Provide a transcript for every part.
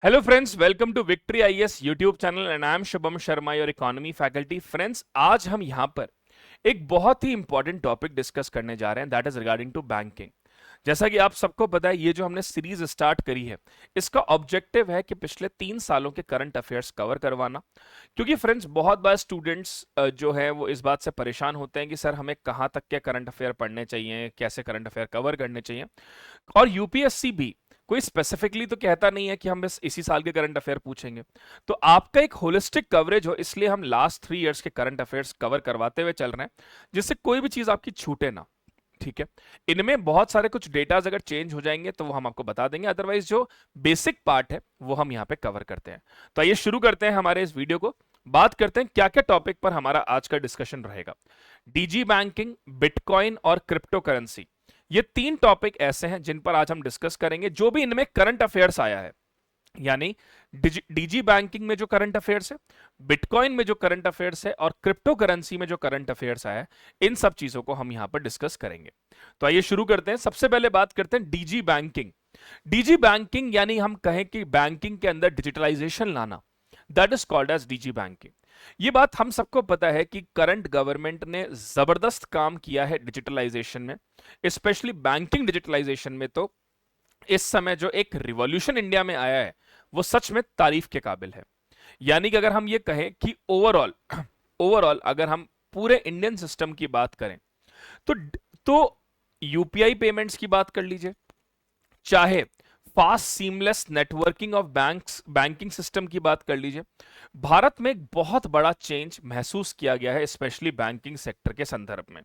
Hello friends, welcome to Victory IAS YouTube channel and I am Shubham Sharma, your economy faculty. Friends, आज हम यहां पर एक बहुत ही इंपॉर्टेंट टॉपिक डिस्कस करने जा रहे हैं, that is regarding to banking. जैसा कि आप सबको पता है, ये जो हमने सीरीज स्टार्ट करी है, इसका ऑब्जेक्टिव है कि पिछले 3 सालों के करंट अफेयर्स कवर करवाना। क्योंकि फ्रेंड्स, बहुत बार स्टूडेंट्स जो है वो इस बात से परेशान होते हैं कि सर हमें कहाँ तक के करंट अफेयर पढ़ने चाहिए, कैसे करंट अफेयर कवर करने चाहिए। और यूपीएससी भी कोई स्पेसिफिकली तो कहता नहीं है कि हम बस इसी साल के करंट अफेयर पूछेंगे। तो आपका एक होलिस्टिक कवरेज हो, इसलिए हम लास्ट 3 इयर्स के करंट अफेयर्स कवर करवाते हुए चल रहे हैं, जिससे कोई भी चीज आपकी छूटे ना। ठीक है। इनमें बहुत सारे कुछ डेटाज अगर चेंज हो जाएंगे तो वो हम आपको बता देंगे, अदरवाइज जो बेसिक पार्ट है वो हम यहाँ पे कवर करते हैं। तो आइए शुरू करते हैं हमारे इस वीडियो को। बात करते हैं क्या क्या टॉपिक पर हमारा आज का डिस्कशन रहेगा। डीजी बैंकिंग, बिटकॉइन और क्रिप्टो करेंसी, ये 3 टॉपिक ऐसे हैं जिन पर आज हम डिस्कस करेंगे। जो भी इनमें करंट अफेयर्स आया है, यानी डीजी बैंकिंग में जो करंट अफेयर्स है, बिटकॉइन में जो करंट अफेयर्स है और क्रिप्टो करेंसी में जो करंट अफेयर्स आया है, इन सब चीजों को हम यहां पर डिस्कस करेंगे। तो आइए शुरू करते हैं। सबसे पहले बात करते हैं डीजी बैंकिंग। डीजी बैंकिंग यानी हम कहें कि बैंकिंग के अंदर डिजिटलाइजेशन लाना, that is called as DG banking. ये बात हम सबको पता है कि करंट गवर्नमेंट ने जबरदस्त काम किया है डिजिटलाइजेशन में, स्पेशली बैंकिंग डिजिटलाइजेशन में। तो इस समय जो एक रिवॉल्यूशन इंडिया में आया है, वो सच में तारीफ के काबिल है। यानी कि अगर हम ये कहें कि ओवरऑल ओवरऑल अगर हम पूरे इंडियन सिस्टम की बात करें, तो यूपीआई पेमेंट्स की बात कर लीजिए, चाहे fast seamless networking of banks banking system की बात कर लीजिए, भारत में एक बहुत बड़ा चेंज महसूस किया गया है, स्पेशली बैंकिंग सेक्टर के संदर्भ में।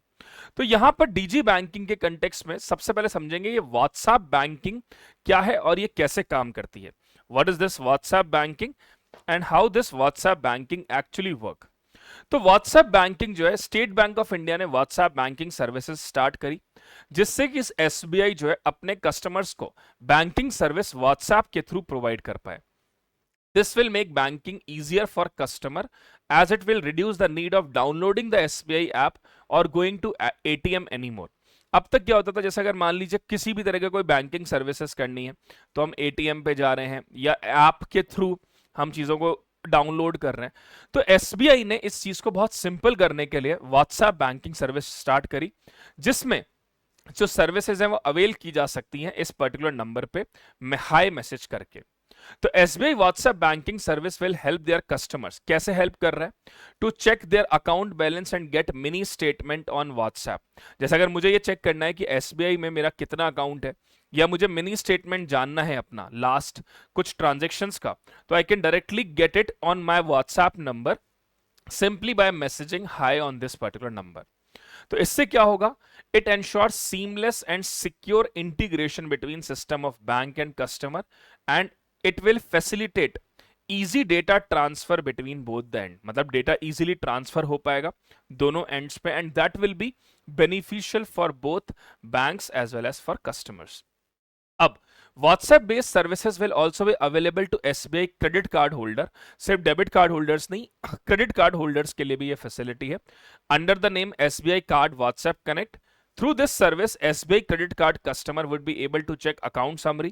तो यहां पर डीजी बैंकिंग के कंटेक्स्ट में सबसे पहले समझेंगे ये व्हाट्सएप बैंकिंग क्या है और ये कैसे काम करती है। What is this WhatsApp banking and how this WhatsApp banking actually work. तो व्हाट्सएप बैंकिंग जो है, स्टेट बैंक ऑफ इंडिया ने व्हाट्सएप बैंकिंग सर्विसेज स्टार्ट करी, जिससे कि इस एसबीआई जो है अपने कस्टमर्स को बैंकिंग सर्विस व्हाट्सएप के थ्रू प्रोवाइड कर पाए। This will make banking easier for customer as it will reduce the need of downloading the SBI app or going to ATM anymore. अब तक क्या होता था, जैसे अगर मान लीजिए किसी भी तरह का कोई बैंकिंग सर्विसेज करनी है, तो हम एटीएम पे जा रहे हैं या ऐप के थ्रू हम चीजों को डाउनलोड कर रहे हैं। तो एसबीआई ने इस चीज को बहुत सिंपल करने के लिए व्हाट्सएप बैंकिंग सर्विस स्टार्ट करी, जिसमें जो सर्विसेज हैं वो अवेल की जा सकती हैं इस पर्टिकुलर नंबर पे हाई मैसेज करके। तो SBI WhatsApp banking service will help their customers, कैसे हेल्प कर रहा है, to check their account balance and get mini statement on WhatsApp. जैसे अगर मुझे ये चेक करना है कि एसबीआई में मेरा कितना अकाउंट है, या मुझे मिनी स्टेटमेंट जानना है अपना लास्ट कुछ ट्रांजेक्शन्स का, तो I can directly get it on my WhatsApp number simply by messaging hi on this particular number. तो इससे क्या होगा, it ensure seamless and secure integration between system of bank and customer and it will facilitate easy data transfer between both the end. मतलब data easily transfer हो पाएगा दोनों ends पे, and that will be beneficial for both banks as well as for customers. अब WhatsApp based services will also be available to SBI credit card holder. सिर्फ debit card holders नहीं, credit card holders के लिए भी ये facility है, under the name SBI card WhatsApp connect. Through this service, SBI credit card customer would be able to check account summary,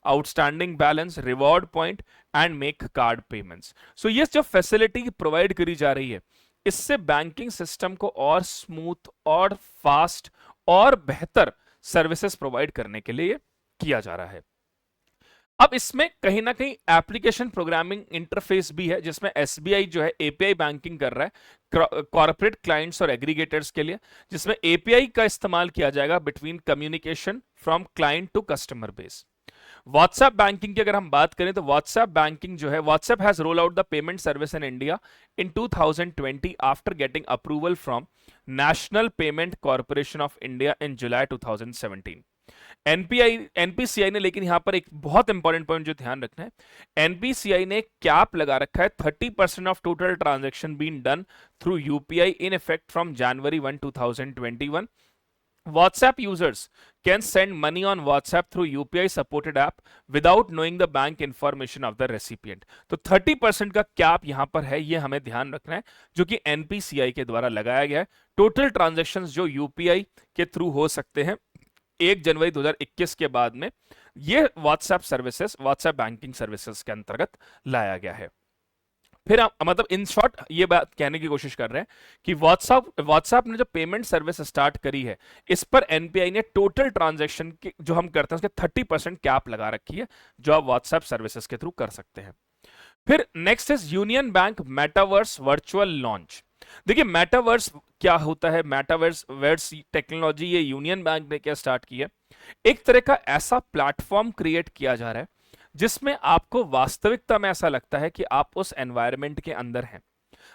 outstanding balance, reward point, and make card payments. So ये जो facility provide करी जा रही है, इससे banking system को और smooth और फास्ट और बेहतर सर्विसेज प्रोवाइड करने के लिए किया जा रहा है। अब इसमें कहीं ना कहीं एप्लीकेशन प्रोग्रामिंग इंटरफेस भी है, जिसमें एसबीआई जो है एपीआई बैंकिंग कर रहा है कॉर्पोरेट क्लाइंट्स और एग्रीगेटर्स के लिए, जिसमें एपीआई का इस्तेमाल किया जाएगा between communication from client to customer base. WhatsApp banking की अगर हम बात करें, तो व्हाट्सएप बैंकिंग जो है, WhatsApp has roll out the payment service in India in 2020 after getting approval from national payment corporation of India in July 2017। NPCI ने, लेकिन यहां पर एक बहुत इंपॉर्टेंट पॉइंट जो ध्यान रखना है, एनपीसीआई ने कैप लगा रखा है 30% of total transaction been done through UPI in effect from January 1, 2021। WhatsApp users can send money on WhatsApp through UPI supported app without knowing the bank information of the recipient। तो 30% का cap यहां पर है, ये हमें ध्यान रखना है, जो कि एनपीसीआई के द्वारा लगाया गया है। टोटल ट्रांजैक्शंस जो यूपीआई के थ्रू हो सकते हैं 1 जनवरी 2021 के बाद में ये WhatsApp services, WhatsApp banking services के अंतर्गत लाया गया है। फिर मतलब इन शॉर्ट ये बात कहने की कोशिश कर रहे हैं कि व्हाट्सएप ने जो पेमेंट सर्विस स्टार्ट करी है, इस पर एनपीआई ने टोटल ट्रांजैक्शन की जो हम करते हैं उसके 30% कैप लगा रखी है, जो आप व्हाट्सएप सर्विसेज के थ्रू कर सकते हैं। फिर next is union bank metaverse virtual launch. देखिए मेटावर्स क्या होता है, मेटावर्स टेक्नोलॉजी ये यूनियन बैंक ने क्या स्टार्ट की है, एक तरह का ऐसा प्लेटफॉर्म क्रिएट किया जा रहा है जिसमें आपको वास्तविकता में ऐसा लगता है कि आप उस एनवायरनमेंट के अंदर हैं।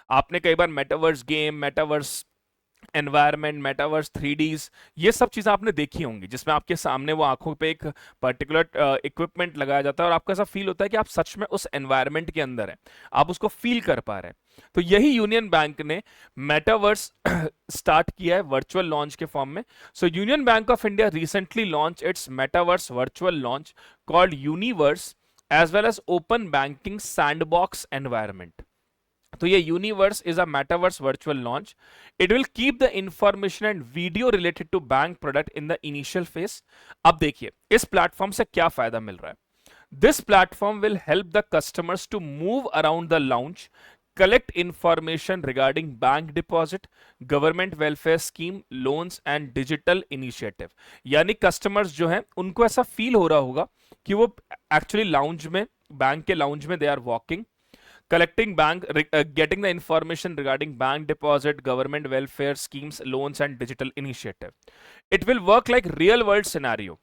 आपने कई बार metaverse game, metaverse environment, metaverse 3Ds, ये सब चीजें आपने देखी होंगी, जिसमें आपके सामने वो आंखों पे एक पर्टिकुलर इक्विपमेंट लगाया जाता है और आपको ऐसा फील होता है कि आप सच में उस एनवायरनमेंट के अंदर हैं, आप उसको फील कर पा रहे हैं। तो यही यूनियन बैंक ने मेटावर्स स्टार्ट किया है वर्चुअल लॉन्च के फॉर्म में। So Union Bank of India recently launch its metaverse virtual launch called universe as well as open banking sandbox environment. तो ये universe is a metaverse virtual launch. It will keep the information and video related to bank product in the initial phase. अब देखिए इस platform से क्या फायदा मिल रहा है। This platform will help the customers to move around the lounge, collect information regarding bank deposit, government welfare scheme, loans and digital initiative। यानी कस्टमर्स जो हैं उनको ऐसा फील हो रहा होगा कि वो एक्चुअली लाउंज में, बैंक के लाउंज में they are walking, collecting getting the information regarding bank deposit, government welfare schemes, loans and digital initiative। It will work like real world scenario।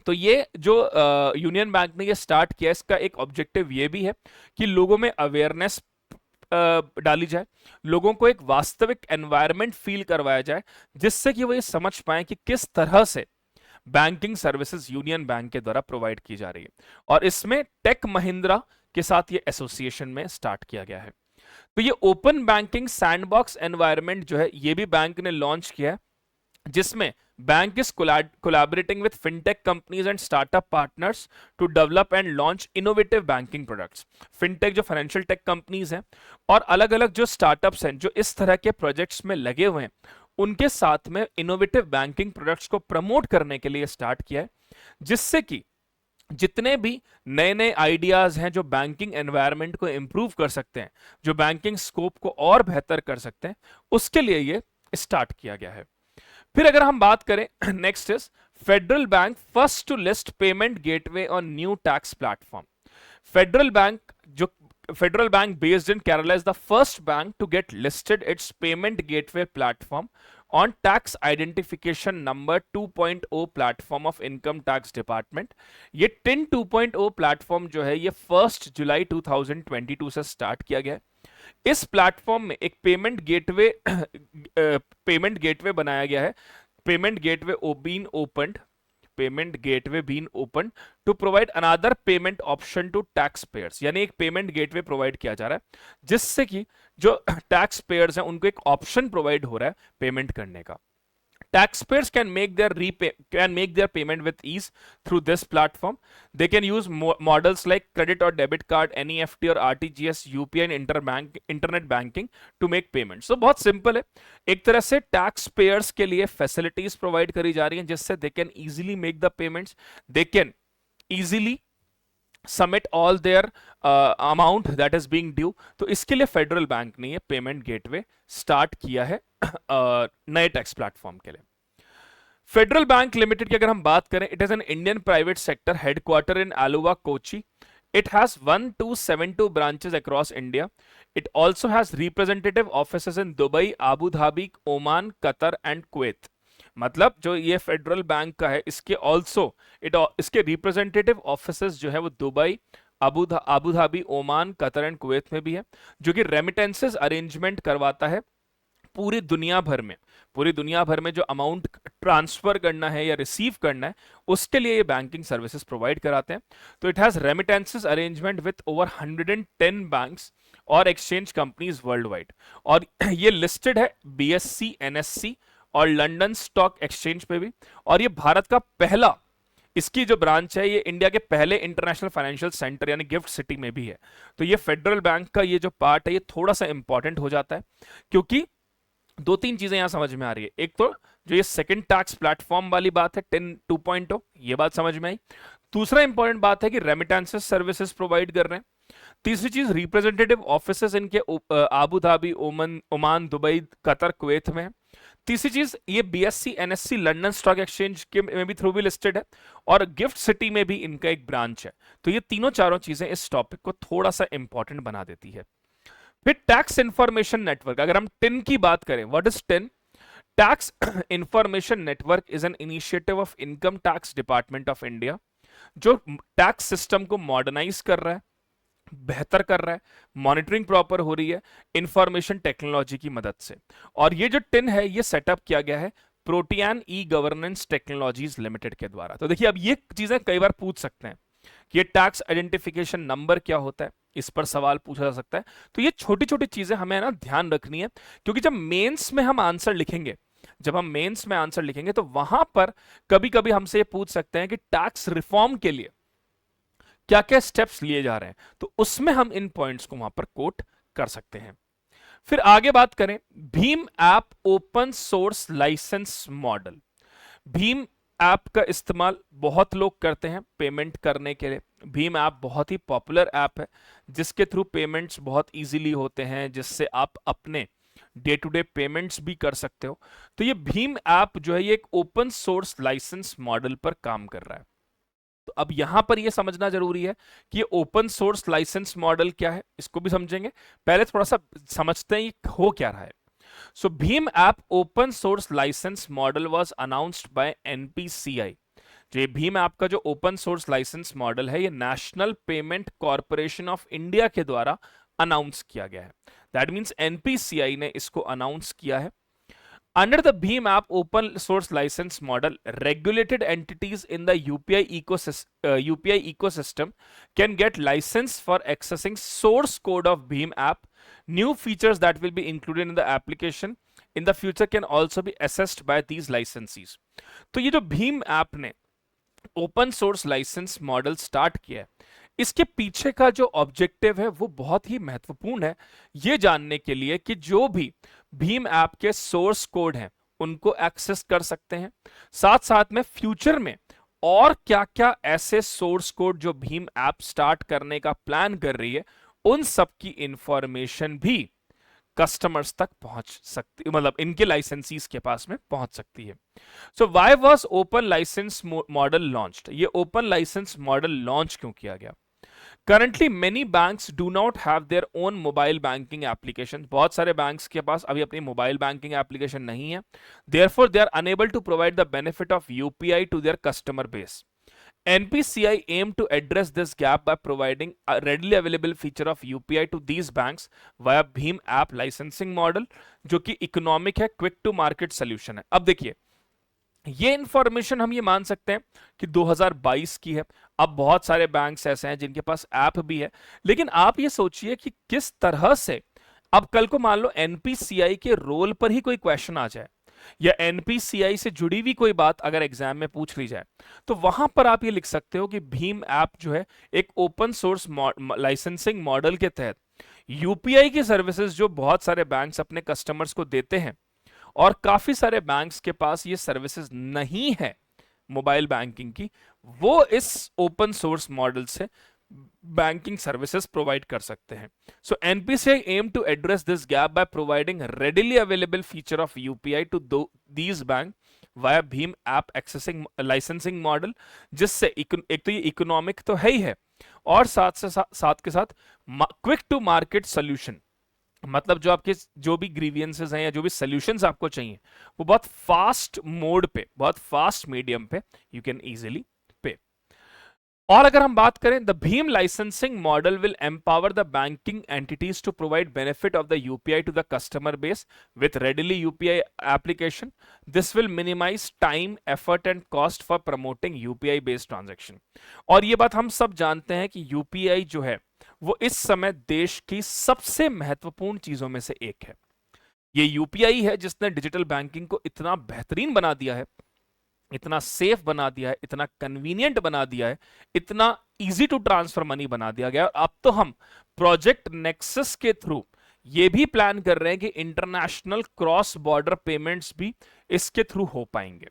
तो ये जो यूनियन बैंक ने ये स्टार्ट किया, इसका एक ऑब्जेक्टिव ये भी है कि लोगों में अवेयरनेस डाली जाए, लोगों को एक वास्तविक एनवायरनमेंट फील करवाया जाए, जिससे कि वो ये समझ पाए कि किस तरह से बैंकिंग सर्विसेज यूनियन बैंक के द्वारा प्रोवाइड की जा रही है। और इसमें टेक महिंद्रा के साथ ये एसोसिएशन में स्टार्ट किया गया है। तो ये ओपन बैंकिंग सैंडबॉक्स एनवायरनमेंट जो है ये भी बैंक ने लॉन्च किया है, जिसमें bank is collaborating with fintech companies and startup partners to develop and launch innovative banking products. Fintech जो फाइनेंशियल टेक कंपनीज हैं और अलग अलग जो स्टार्टअप्स हैं जो इस तरह के प्रोजेक्ट्स में लगे हुए हैं, उनके साथ में इनोवेटिव बैंकिंग प्रोडक्ट्स को प्रमोट करने के लिए स्टार्ट किया है, जिससे कि जितने भी नए नए आइडियाज हैं जो बैंकिंग एनवायरनमेंट को इंप्रूव कर सकते हैं, जो बैंकिंग स्कोप को और बेहतर कर सकते हैं, उसके लिए ये स्टार्ट किया गया है। फिर अगर हम बात करें, next is Federal Bank first to list payment gateway on new tax platform. Federal Bank based in Kerala is the first bank to get listed its payment gateway platform on tax identification number 2.0 platform of income tax department. ये TIN 2.0 platform जो है ये 1 जुलाई 2022 से start किया गया है। इस platform में एक पेमेंट गेटवे बनाया गया है, payment gateway been open to provide another payment option to tax payers. यानी एक पेमेंट गेटवे प्रोवाइड किया जा रहा है जिससे कि जो टैक्स पेयर्स हैं उनको एक ऑप्शन प्रोवाइड हो रहा है पेमेंट करने का। Taxpayers can make their payment with ease through this platform. They can use models like credit or debit card, NEFT or RTGS, UPI and internet banking to make payments. So बहुत simple है, एक तरह से tax payers के लिए facilities provide करी जा रही हैं जिससे they can easily make the payments, they can easily submit all their amount that is being due. तो इसके लिए फेडरल बैंक ने ये पेमेंट गेटवे स्टार्ट किया है नए टैक्स प्लेटफॉर्म के लिए। फेडरल बैंक लिमिटेड की अगर हम बात करें, it is an Indian private sector headquarter in आलुवा, Kochi. It has 1272 branches across India. It also has representative offices in Dubai, Abu Dhabi, Oman, Qatar and Kuwait. मतलब जो ये फेडरल बैंक का है इसके इसके रिप्रेजेंटेटिव ऑफिसेस जो है वो Dubai, Abu Dhabi, Oman, Qatar and Kuwait में भी है, जो कि रेमिटेंसेस अरेंजमेंट करवाता है पूरी दुनिया भर में जो अमाउंट ट्रांसफर करना है या रिसीव करना है उसके लिए ये बैंकिंग सर्विसेज प्रोवाइड कराते हैं। तो it has remittances arrangement with over 110 banks और एक्सचेंज कंपनीज वर्ल्ड वाइड, और ये लिस्टेड है BSE, NSE और लंदन स्टॉक एक्सचेंज पे भी। और ये भारत का पहला, इसकी जो ब्रांच है ये इंडिया के पहले इंटरनेशनल फाइनेंशियल सेंटर यानी गिफ्ट सिटी में भी है। तो ये फेडरल बैंक का ये जो पार्ट है ये थोड़ा सा इंपॉर्टेंट हो जाता है, क्योंकि दो तीन चीजें यहां समझ में आ रही है। एक तो जो ये सेकंड टैक्स प्लेटफॉर्म वाली बात है 10 2.0, ये बात समझ में आई। दूसरा इंपॉर्टेंट बात है कि रेमिटेंसेस सर्विसेज प्रोवाइड कर रहे हैं। तीसरी चीज, रिप्रेजेंटेटिव ऑफिसेस इनके Abu Dhabi, Oman, Dubai, Qatar, Kuwait में है। तीसरी चीज, ये BSc NSC London stock exchange के में भी थ्रू भी लिस्टेड है, और गिफ्ट सिटी में भी इनका एक ब्रांच है। तो ये तीनों चारों चीजें इस टॉपिक को थोड़ा सा इंपॉर्टेंट बना देती है। फिर टैक्स इंफॉर्मेशन नेटवर्क, अगर हम टिन की बात करें, what is tin? Tax information network is an initiative of income tax department of India, जो टैक्स सिस्टम को मॉडर्नाइज कर रहा है, बेहतर कर रहा है, मॉनिटरिंग प्रॉपर हो रही है इंफॉर्मेशन टेक्नोलॉजी की मदद से। और ये जो टिन है ये सेटअप किया गया है protean e governance technologies limited के द्वारा। तो देखिए, अब ये चीजें कई बार पूछ सकते हैं कि ये टैक्स आइडेंटिफिकेशन नंबर क्या होता है, इस पर सवाल पूछा जा सकता है। तो ये छोटी छोटी चीजें हमें ना ध्यान रखनी है, क्योंकि जब मेंस में हम आंसर लिखेंगे, तो वहां पर कभी कभी हमसे ये पूछ सकते हैं कि टैक्स रिफॉर्म के लिए क्या क्या स्टेप्स लिए जा रहे हैं, तो उसमें हम इन पॉइंट्स को वहां पर कोट कर सकते हैं। फिर आगे बात करें, भीम app open source licence model. भीम ऐप का इस्तेमाल बहुत लोग करते हैं पेमेंट करने के लिए। भीम ऐप बहुत ही पॉपुलर ऐप है, जिसके थ्रू पेमेंट्स बहुत इजीली होते हैं, जिससे आप अपने डे टू डे पेमेंट्स भी कर सकते हो। तो ये भीम ऐप जो है, ये एक ओपन सोर्स लाइसेंस मॉडल पर काम कर रहा है। तो अब यहां पर यह समझना जरूरी है कि ये ओपन सोर्स लाइसेंस मॉडल क्या है, इसको भी समझेंगे। पहले थोड़ा सा समझते हैं ये हो क्या रहा है। सो भीम app open source licence model was announced by NPCI. जो ये भीम ऐप का जो ओपन सोर्स लाइसेंस मॉडल है, ये national payment corporation of India के द्वारा अनाउंस किया गया है। दैट मींस एनपीसीआई ने इसको अनाउंस किया है। Under the Bheem app open source license model, regulated entities in the UPI ecosystem can get license for accessing source code of Bheem app. New features that will be included in the application in the future can also be assessed by these licensees. तो ये जो भीम app ने open source licence model start किया है, इसके पीछे का जो ऑब्जेक्टिव है वो बहुत ही महत्वपूर्ण है, ये जानने के लिए कि जो भी भीम ऐप के सोर्स कोड हैं उनको एक्सेस कर सकते हैं। साथ साथ में फ्यूचर में और क्या क्या ऐसे सोर्स कोड जो भीम ऐप स्टार्ट करने का प्लान कर रही है, उन सब की इंफॉर्मेशन भी कस्टमर्स तक पहुंच सकती, मतलब इनके लाइसेंसीज के पास में पहुंच सकती है। So why was open license model launched? ये ओपन लाइसेंस मॉडल लॉन्च क्यों किया गया? Currently, many banks do not have their own mobile banking application. बहुत सारे banks के पास अभी अपनी mobile banking application नहीं है. Therefore, they are unable to provide the benefit of UPI to their customer base. NPCI aimed to address this gap by providing a readily available feature of UPI to these banks via Bheem app licensing model, जो कि economic है, quick to market solution है। अब देखिए, ये information हम ये मान सकते हैं कि 2022 की है। अब बहुत सारे बैंक्स ऐसे हैं जिनके पास ऐप भी है, लेकिन आप ये सोचिए कि किस तरह से अब कल को मान लो एनपीसीआई के रोल पर ही कोई क्वेश्चन आ जाए, या एनपीसीआई से जुड़ी हुई कोई बात अगर एग्जाम में पूछ ली जाए, तो वहां पर आप ये लिख सकते हो कि भीम ऐप जो है एक ओपन सोर्स लाइसेंसिंग मॉडल के तहत यूपीआई की सर्विसेज जो बहुत सारे बैंक्स अपने कस्टमर्स को देते हैं, और काफी सारे बैंक्स के पास ये सर्विसेज नहीं है मोबाइल बैंकिंग की, वो इस ओपन सोर्स मॉडल से बैंकिंग सर्विसेज प्रोवाइड कर सकते हैं। So NPCI aim to address this gap by providing readily available feature of UPI to these bank via भीम ऐप एक्सेसिंग लाइसेंसिंग मॉडल, जिससे एक तो ये इकोनॉमिक तो है ही है, और साथ के साथ क्विक टू मार्केट सोल्यूशन, मतलब जो आपके जो भी ग्रीवियंसेस हैं या जो भी सॉल्यूशंस आपको चाहिए वो बहुत फास्ट मोड पे, बहुत फास्ट मीडियम पे यू कैन इजीली पे। और अगर हम बात करें, द भीम licensing model will empower the banking entities to provide benefit of the UPI to the customer base with readily UPI application. This will minimize time, effort and cost for promoting UPI based transaction. और ये बात हम सब जानते हैं कि UPI जो है वो इस समय देश की सबसे महत्वपूर्ण चीजों में से एक है। ये यूपीआई है जिसने डिजिटल बैंकिंग को इतना बेहतरीन बना दिया है, इतना सेफ बना दिया है, इतना कन्वीनियंट बना दिया है, इतना इजी टू ट्रांसफर मनी बना दिया गया। अब तो हम प्रोजेक्ट नेक्सस के थ्रू ये भी प्लान कर रहे हैं कि इंटरनेशनल क्रॉस बॉर्डर पेमेंट्स भी इसके थ्रू हो पाएंगे।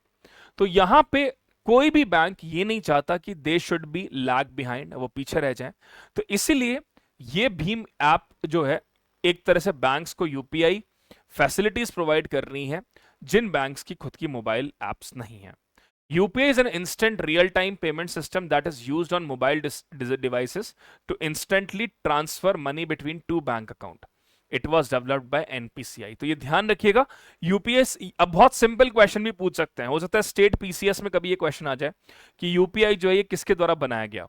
तो यहां पे कोई भी बैंक ये नहीं चाहता कि they should be lag behind, वो पीछे रह जाए। तो इसीलिए ये भीम ऐप जो है एक तरह से बैंक्स को यूपीआई फैसिलिटीज प्रोवाइड कर रही है जिन बैंक्स की खुद की मोबाइल एप्स नहीं है। UPI is an instant real-time payment system that is used on mobile devices to instantly transfer money between two bank account. It was developed by NPCI. तो ये ध्यान रखिएगा, यूपीएस अब बहुत सिंपल क्वेश्चन भी पूछ सकते हैं, हो सकता है स्टेट पीसीएस में कभी ये क्वेश्चन आ जाए कि यूपीआई जो है ये किसके द्वारा बनाया गया।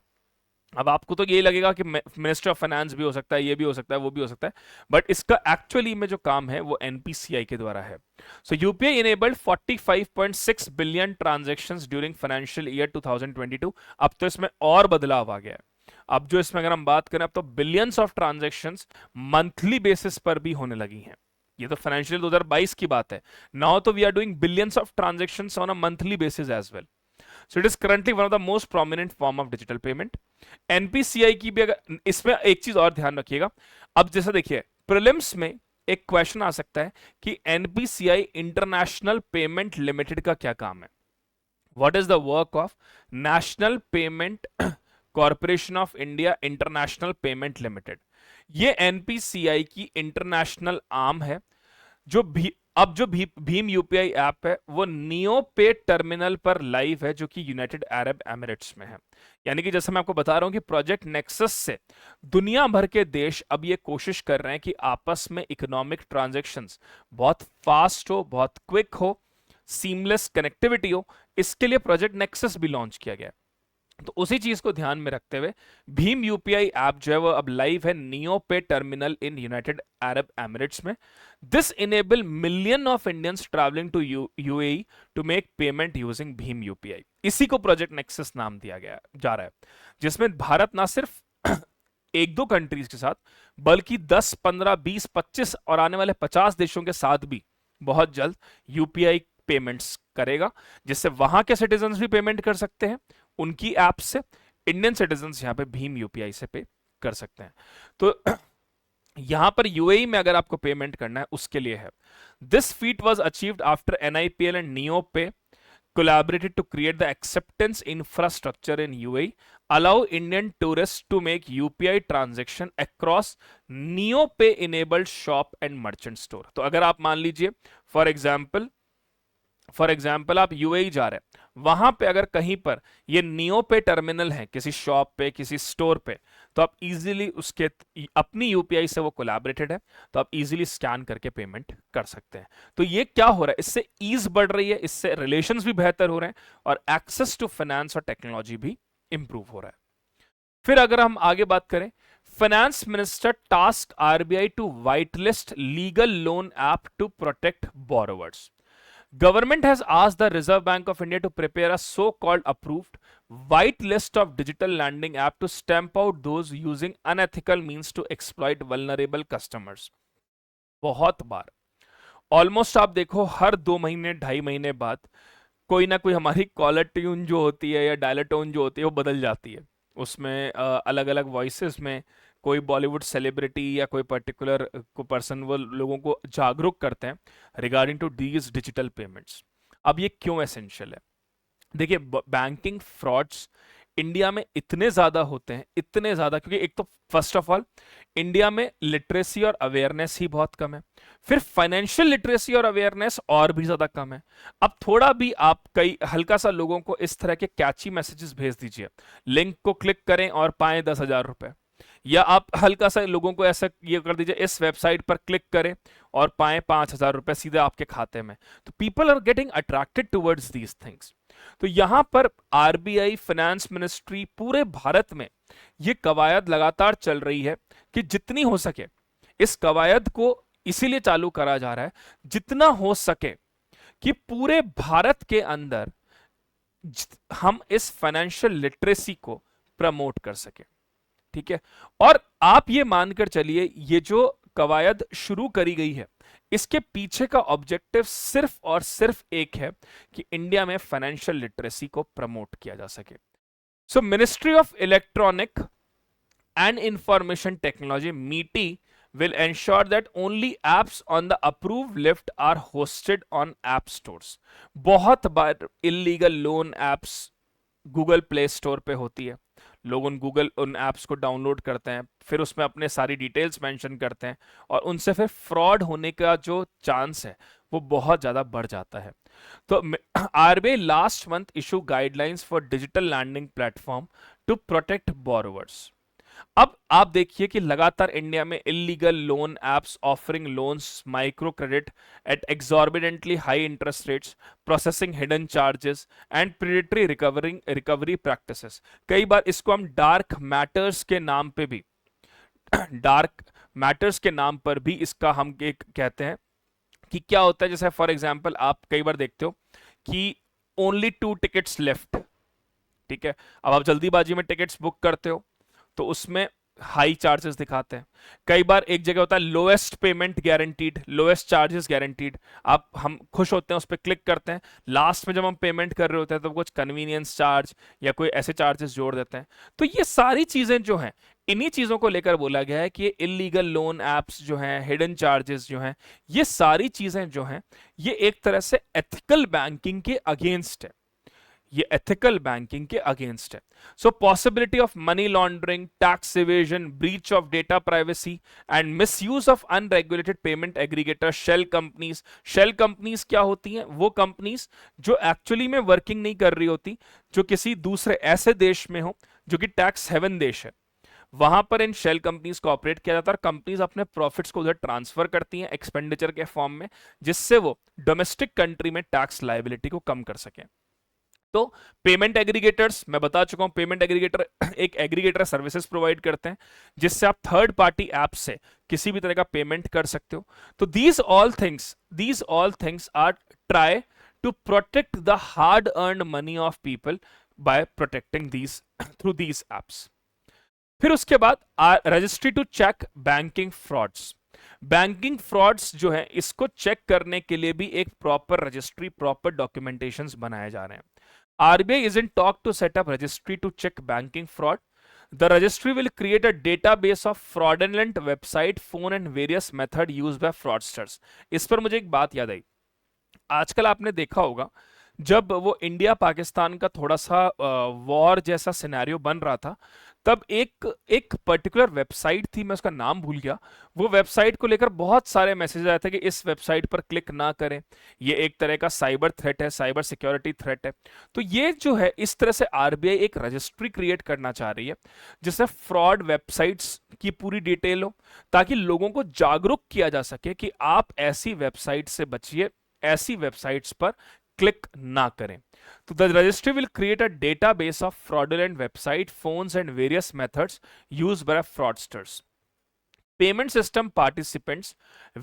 अब आपको तो ये लगेगा कि मिनिस्टर ऑफ फाइनेंस भी हो सकता है, ये भी हो सकता है, वो भी हो सकता है, बट इसका एक्चुअली में जो काम है वो एनपीसीआई के द्वारा है। So UPI enabled 45.6 billion transactions during financial year 2022। अब तो इसमें और बदलाव आ गया है। अब जो इसमें अगर हम बात करें, अब तो billions of transactions monthly basis पर भी होने लगी हैं। ये तो फाइनेंशियल 2022 की बात है। नाउ तो we are doing billions of transactions on a monthly basis as well. So it is currently one of the most prominent form of digital payment. NPCI की भी, अगर इसमें एक चीज और ध्यान रखिएगा, अब जैसा देखिए प्रीलिम्स में एक क्वेश्चन आ सकता है कि एनपीसीआई इंटरनेशनल पेमेंट लिमिटेड का क्या काम है। What is the work of national payment corporation of India international payment limited. ये एनपीसीआई की इंटरनेशनल आर्म है। जो भीम यूपीआई ऐप है वो नियो पे टर्मिनल पर लाइव है, जो कि यूनाइटेड अरब एमिरेट्स में है। यानी कि जैसे मैं आपको बता रहा हूं कि प्रोजेक्ट नेक्सस से दुनिया भर के देश अब ये कोशिश कर रहे हैं कि आपस में इकोनॉमिक ट्रांजैक्शंस बहुत फास्ट हो, बहुत क्विक हो, सीमलेस कनेक्टिविटी हो। इसके लिए प्रोजेक्ट नेक्सस भी लॉन्च किया गया है। तो उसी चीज को ध्यान में रखते हुए भीम यूपीआई ऐप जो है वो अब लाइव है Neo Pay terminal in United Arab Emirates में। This enable million of Indians travelling to UAE to make payment using भीम यूपीआई। इसी को प्रोजेक्ट नेक्सस नाम दिया गया जा रहा है, जिसमें भारत ना सिर्फ एक दो कंट्रीज के साथ बल्कि 10, 15, 20, 25 और आने वाले 50 देशों के साथ भी बहुत जल्द यूपीआई पेमेंट्स करेगा, जिससे वहां के सिटीजन भी पेमेंट कर सकते हैं उनकी ऐप से। इंडियन सिटीजन्स यहां पे भीम यूपीआई से पे कर सकते हैं। तो यहां पर यूएई में अगर आपको पेमेंट करना है उसके लिए है। This feet was achieved after NIPL and neo पे collaborated to create the acceptance infrastructure in UAE, allow Indian tourists to make UPI transaction across NeoPay enabled shop and merchant store। तो अगर आप मान लीजिए फॉर एग्जाम्पल आप UAE जा रहे हैं, वहां पे अगर कहीं पर ये नियो पे टर्मिनल है किसी शॉप पे, किसी स्टोर पे, तो आप इजीली उसके अपनी यूपीआई से वो कोलैबोरेटेड है, तो आप इजीली स्कैन करके पेमेंट कर सकते हैं। तो ये क्या हो रहा है, इससे ईज बढ़ रही है, इससे रिलेशंस भी बेहतर हो रहे हैं और एक्सेस टू फाइनेंस और टेक्नोलॉजी भी इंप्रूव हो रहा है। फिर अगर हम आगे बात करें, finance minister task RBI to white list legal loan app to protect borrowers. Government has asked the Reserve Bank of India to prepare a so-called approved white list of digital lending app to stamp out those using unethical means to exploit vulnerable customers। बहुत बार almost आप देखो हर 2 महीने 2.5 महीने बाद कोई ना कोई हमारी कॉलर ट्यून जो होती है या डायलर टोन जो होती है वो बदल जाती है। उसमें अलग अलग वॉइसेस में कोई बॉलीवुड सेलिब्रिटी या कोई पर्टिकुलर को पर्सन वो लोगों को जागरूक करते हैं regarding to these digital payments. अब ये क्यों एसेंशियल है? देखिए बैंकिंग फ्रॉड्स इंडिया में इतने ज्यादा होते हैं, इतने ज्यादा, क्योंकि एक तो फर्स्ट ऑफ ऑल इंडिया में लिटरेसी और अवेयरनेस ही बहुत कम है, फिर फाइनेंशियल लिटरेसी और अवेयरनेस और भी ज्यादा कम है। अब थोड़ा भी आप कई हल्का सा लोगों को इस तरह के कैची मैसेजेस भेज दीजिए, लिंक को क्लिक करें और पाएं 10,000 रुपए, या आप हल्का सा लोगों को ऐसा ये कर दीजिए इस वेबसाइट पर क्लिक करें और पाएं 5,000 रुपए सीधे आपके खाते में, तो people are getting attracted towards these things. तो यहां पर आरबीआई, फाइनेंस मिनिस्ट्री, पूरे भारत में ये कवायद लगातार चल रही है कि जितनी हो सके इस कवायद को इसीलिए चालू करा जा रहा है जितना हो सके कि पूरे भारत के अंदर हम इस फाइनेंशियल लिटरेसी को प्रमोट कर सके। ठीक है, और आप ये मानकर चलिए ये जो कवायद शुरू करी गई है इसके पीछे का ऑब्जेक्टिव सिर्फ और सिर्फ एक है कि इंडिया में फाइनेंशियल लिटरेसी को प्रमोट किया जा सके। सो ministry of electronic and information technology मीटी will ensure that only apps on the approved list are hosted on app stores. बहुत बार illegal loan apps Google play store पे होती है, लोग उन ऐप्स को डाउनलोड करते हैं, फिर उसमें अपने सारी डिटेल्स मेंशन करते हैं और उनसे फिर फ्रॉड होने का जो चांस है वो बहुत ज़्यादा बढ़ जाता है। तो RBI last month issue guidelines for digital lending platform to protect borrowers. अब आप देखिए कि लगातार इंडिया में illegal loan apps offering loans, micro credit at exorbitantly high interest rates, processing hidden charges and predatory recovery practices. कई बार इसको हम डार्क मैटर्स के नाम पे भी डार्क मैटर्स के नाम पर भी इसका हम एक कहते हैं कि क्या होता है। जैसे फॉर एग्जांपल आप कई बार देखते हो कि ओनली 2 टिकट्स लेफ्ट, ठीक है, अब आप जल्दीबाजी में टिकट्स बुक करते हो तो उसमें हाई चार्जेस दिखाते हैं। कई बार एक जगह होता है lowest payment guaranteed, lowest charges guaranteed, आप हम खुश होते हैं उस पर क्लिक करते हैं, लास्ट में जब हम पेमेंट कर रहे होते हैं तो कुछ कन्वीनियंस चार्ज या कोई ऐसे चार्जेस जोड़ देते हैं। तो ये सारी चीजें जो हैं, इन्हीं चीजों को लेकर बोला गया है कि इलीगल लोन एप्स जो हैं, हिडन चार्जेस जो हैं, ये सारी चीजें जो हैं ये एक तरह से एथिकल बैंकिंग के अगेंस्ट है, ये एथिकल बैंकिंग के अगेंस्ट है। So possibility of money laundering, tax evasion, breach of data privacy and misuse of unregulated payment aggregator, shell companies. Shell companies क्या होती हैं? वो कंपनीज जो एक्चुअली में वर्किंग नहीं कर रही होती, जो किसी दूसरे ऐसे देश में हो जो कि टैक्स हेवन देश है, वहां पर इन शेल कंपनीज को ऑपरेट किया जाता है और कंपनीज अपने प्रॉफिट्स को उधर ट्रांसफर करती हैं एक्सपेंडिचर के फॉर्म में, जिससे वो डोमेस्टिक कंट्री में टैक्स लायबिलिटी को कम कर सकें। तो पेमेंट एग्रीगेटर्स, मैं बता चुका हूं, पेमेंट एग्रीगेटर एक एग्रीगेटर सर्विसेज प्रोवाइड करते हैं जिससे आप थर्ड पार्टी ऐप से किसी भी तरह का पेमेंट कर सकते हो। तो these all things are try to protect the hard earned money of people by protecting these through these apps. फिर उसके बाद registry to check banking frauds. Banking frauds जो है इसको चेक करने के लिए भी एक प्रॉपर रजिस्ट्री, प्रॉपर डॉक्यूमेंटेशंस बनाए जा रहे हैं। RBI is in talk to set up registry to check banking fraud. The registry will create a database of fraudulent website, phone and various method used by fraudsters. इस पर मुझे एक बात याद आई, आजकल आपने देखा होगा जब वो इंडिया पाकिस्तान का थोड़ा सा वॉर जैसा सिनेरियो बन रहा था, तब एक पर्टिकुलर वेबसाइट थी, मैं उसका नाम भूल गया, वो वेबसाइट को लेकर बहुत सारे मैसेज आए थे कि इस वेबसाइट पर क्लिक ना करें, ये एक तरह का साइबर थ्रेट है, साइबर सिक्योरिटी थ्रेट है। तो ये जो है, इस तरह से आरबीआई एक रजिस्ट्री क्रिएट करना चाह रही है जिससे फ्रॉड वेबसाइट्स की पूरी डिटेल हो, ताकि लोगों को जागरूक किया जा सके कि आप ऐसी वेबसाइट से बचिए, ऐसी वेबसाइट्स पर क्लिक ना करें। तो the registry will create a database of fraudulent website, phones and various methods used by fraudsters. Payment system participants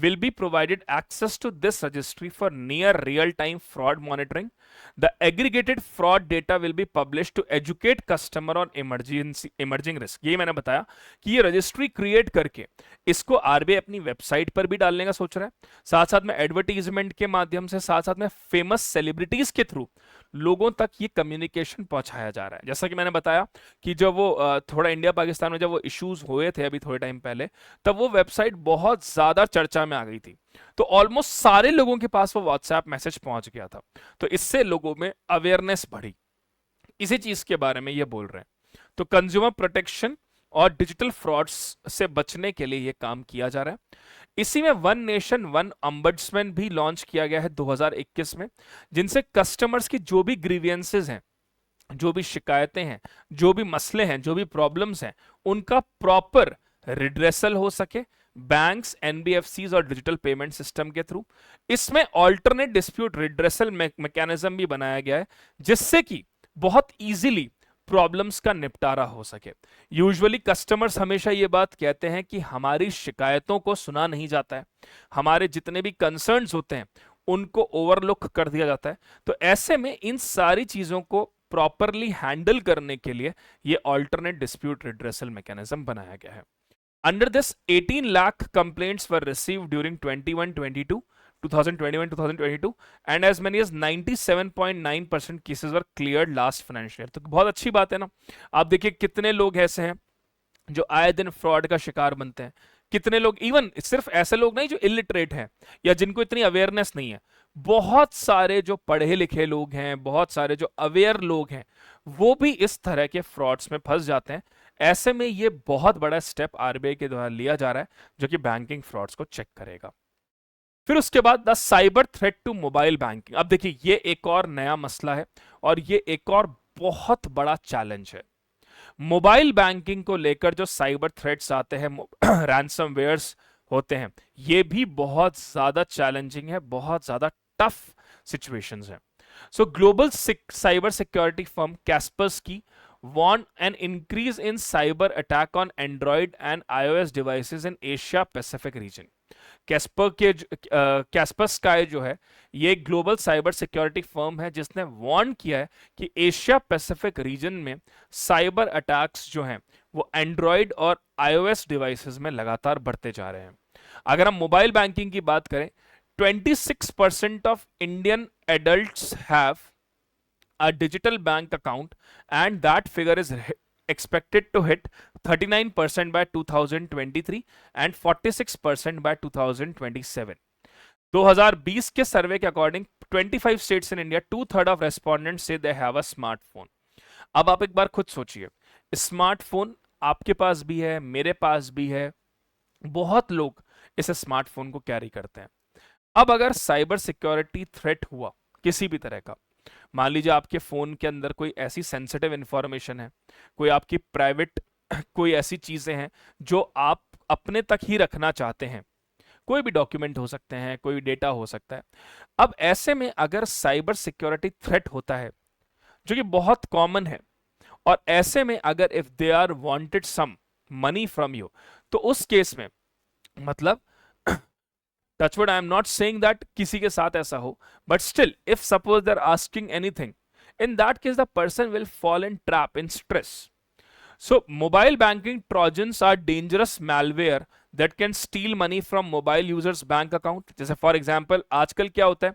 will be provided access to this registry for near real-time fraud monitoring. The aggregated fraud data will be published to educate customer on emerging risk. यही मैंने बताया कि ये registry create करके इसको RBI अपनी website पर भी डालने का सोच रहा है, साथ साथ में एडवर्टीजमेंट के माध्यम से, साथ साथ में फेमस सेलिब्रिटीज के थ्रू लोगों तक ये कम्युनिकेशन पहुंचाया जा रहा है। जैसा कि मैंने बताया कि जब वो थोड़ा इंडिया पाकिस्तान में जब वो इश्यूज हुए थे अभी थोड़े टाइम पहले, तब वो वेबसाइट बहुत ज्यादा चर्चा में आ गई थी, तो ऑलमोस्ट सारे लोगों के पास वो व्हाट्सएप मैसेज पहुंच गया था। तो इससे लोगों में अवेयरनेस बढ़ी, इसी चीज के बारे में ये बोल रहे हैं। तो कंज्यूमर प्रोटेक्शन और डिजिटल फ्रॉड्स से बचने के लिए ये काम किया जा रहा है। इसी में वन नेशन वन अम्बड्समैन भी लॉन्च किया गया है 2021 में, जिनसे कस्टमर्स की जो भी ग्रीवियंसेस हैं, जो भी शिकायतें हैं, जो भी मसले हैं, जो भी प्रॉब्लम्स हैं, उनका प्रॉपर रिड्रेसल हो सके बैंक्स, एनबीएफसीज और डिजिटल पेमेंट सिस्टम के थ्रू। इसमें ऑल्टरनेट डिस्प्यूट रिड्रेसल मैकेनिज्म भी बनाया गया है, जिससे कि बहुत इजीली प्रॉब्लम्स का निपटारा हो सके। यूजुअली कस्टमर्स हमेशा ये बात कहते हैं कि हमारी शिकायतों को सुना नहीं जाता है, हमारे जितने भी कंसर्न्स होते हैं उनको ओवरलुक कर दिया जाता है। तो ऐसे में इन सारी चीजों को प्रॉपरली हैंडल करने के लिए ये ऑल्टरनेट डिस्प्यूट रिड्रेसल मैकेनिज्म बनाया गया है। Under this, 18 lakh complaints were received during 2021-22 and as many as 97.9% cases were cleared last financial year. तो बहुत अच्छी बात है ना। आप देखिए कितने लोग ऐसे हैं जो आए दिन फ्रॉड का शिकार बनते हैं, कितने लोग, इवन सिर्फ ऐसे लोग नहीं जो इलिटरेट हैं या जिनको इतनी अवेयरनेस नहीं है, बहुत सारे जो पढ़े लिखे लोग हैं, बहुत सारे जो अवेयर लोग हैं, वो भी इस तरह के फ्रॉड्स में फंस जाते हैं। ऐसे में ये बहुत बड़ा स्टेप आरबीआई के द्वारा लिया जा रहा है जो कि बैंकिंग फ्रॉड्स को चेक करेगा। फिर उसके बाद the cyber threat to mobile banking. अब देखिए ये एक और नया मसला है और ये एक और बहुत बड़ा चैलेंज है। मोबाइल बैंकिंग को लेकर जो साइबर थ्रेट्स आते हैं, रैंसमवेयर्स होते हैं, ये भी बहुत ज्यादा चैलेंजिंग है, बहुत ज्यादा टफ सिचुएशंस है। So global cyber security firm Kaspersky warn an increase in cyber attack on Android and iOS devices in Asia Pacific region। कैस्पर्सकाई जो है ये ग्लोबल साइबर सिक्योरिटी फर्म है जिसने वार्न किया है कि एशिया पैसिफिक रीजन में साइबर अटैक्स जो हैं वो एंड्रॉयड और आईओएस डिवाइसेस में लगातार बढ़ते जा रहे हैं। अगर हम मोबाइल बैंकिंग की बात करें, 26% of Indian adults have a digital bank account and that figure is expected to hit 39% by 2023 and 46% by 2027। 2020 के सर्वे के according 25 states in India 2/3 of respondents से दे हैव अ स्मार्टफोन। अब आप एक बार खुद सोचिए, स्मार्टफोन आपके पास भी है, मेरे पास भी है, बहुत लोग इस स्मार्टफोन को कैरी करते हैं। अब अगर साइबर सिक्योरिटी थ्रेट हुआ किसी भी तरह का, मान लीजिए आपके फोन के अंदर कोई ऐसी सेंसिटिव इंफॉर्मेशन है, कोई आपकी प्राइवेट कोई ऐसी चीजें हैं जो आप अपने तक ही रखना चाहते हैं, कोई भी डॉक्यूमेंट हो सकते हैं, कोई डेटा हो सकता है। अब ऐसे में अगर साइबर सिक्योरिटी थ्रेट होता है जो कि बहुत कॉमन है, और ऐसे में अगर if they are wanted some money from you, तो उस केस में मतलब touchwood I am not saying that किसी के साथ ऐसा हो, but still if suppose they are asking anything, in that case the person will fall in trap in stress। So mobile banking trojans are dangerous malware that can steal money from mobile users bank account। जैसे for example आजकल क्या होता है,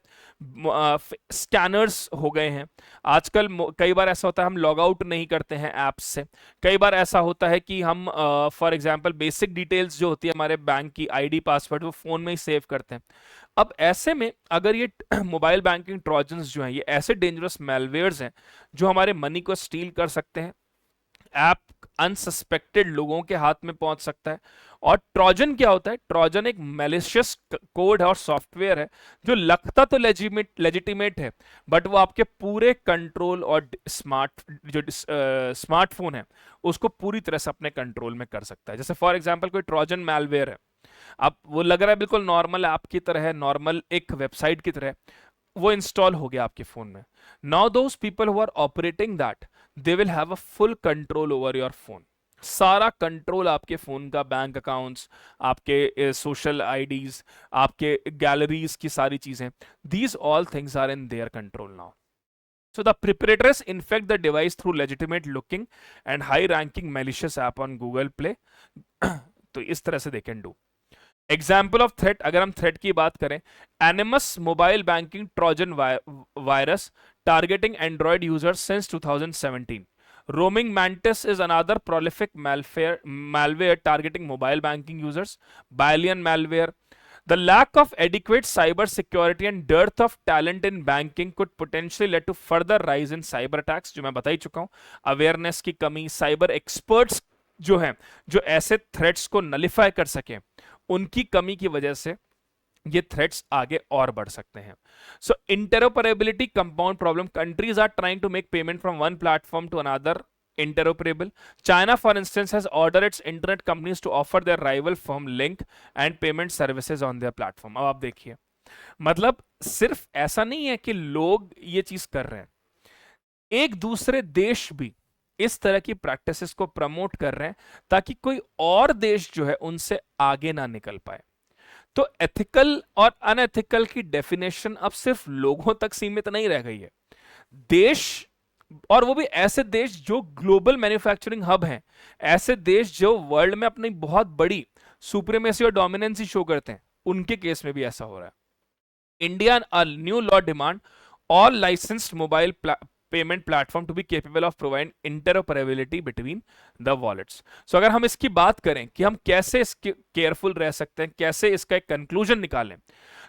scanners हो गए हैं आजकल, कई बार ऐसा होता है हम लॉग आउट नहीं करते हैं ऐप्स से, कई बार ऐसा होता है कि हम फॉर एग्जांपल बेसिक डिटेल्स जो होती है हमारे बैंक की आईडी पासवर्ड वो फोन में ही सेव करते हैं। अब ऐसे में अगर ये मोबाइल बैंकिंग ट्रोजन्स जो हैं ये ऐसे डेंजरस मेलवेयर्स हैं जो हमारे मनी को स्टील कर सकते हैं, ऐप अनसस्पेक्टेड लोगों के हाथ में पहुंच सकता है। और ट्रोजन क्या होता है, ट्रोजन एक मैलिशियस कोड है और सॉफ्टवेयर है जो लगता तो लेजिटिमेट है, बट वो आपके पूरे कंट्रोल और स्मार्टफोन है उसको पूरी तरह से अपने कंट्रोल में कर सकता है। जैसे फॉर एग्जांपल कोई ट्रोजन मैलवेयर है, अब वो लग रहा है बिल्कुल नॉर्मल ऐप की तरह है, नॉर्मल एक वेबसाइट की तरह, वो इंस्टॉल हो गया आपके फोन में। Now those people who are operating that they will have a full control over your phone. सारा कंट्रोल आपके फोन का, बैंक अकाउंट्स, आपके सोशल आईडीज, आपके गैलरीज की सारी चीजें, these all things are in their control now. So the preparators infect the device through legitimate looking and high ranking malicious app on Google Play। तो इस तरह से they can do। Example of threat, अगर हम threat की बात करें, एनिमस mobile banking Trojan virus targeting Android users since 2017। Roaming mantis is another prolific malware targeting mobile banking users। Balian malware। The lack of adequate cyber security and dearth of talent in banking could potentially lead to further rise in cyber attacks, जो मैं बता ही चुका हूं। Awareness की कमी, cyber experts जो हैं जो ऐसे थ्रेट्स को नलिफाई कर सके, उनकी कमी की वजह से ये थ्रेट्स आगे और बढ़ सकते हैं। So interoperability compound problem, countries are trying to make payment from one platform to another interoperable। China for instance has ordered its internet companies to offer their rival firm link and payment services on their platform। अब आप देखिए, मतलब सिर्फ ऐसा नहीं है कि लोग ये चीज कर रहे हैं, एक दूसरे देश भी इस तरह की प्रैक्टिसेस को प्रमोट कर रहे हैं ताकि कोई और देश जो है उनसे आगे ना निकल पाए। तो एथिकल और अनएथिकल की डेफिनेशन अब सिर्फ लोगों तक सीमित नहीं रह गई है, देश, और वो भी ऐसे देश जो ग्लोबल मैन्युफैक्चरिंग हब हैं, ऐसे देश जो वर्ल्ड में अपनी बहुत बड़ी सुप्रीमेसी और डोमिनेंसी शो करते हैं, उनके केस में भी ऐसा हो रहा है। India new law demand all licensed mobile payment platform to be capable of providing interoperability between the wallets. So अगर हम इसकी बात करें कि हम कैसे इसके केयरफुल रह सकते हैं, कैसे इसका एक कंक्लूजन निकालें,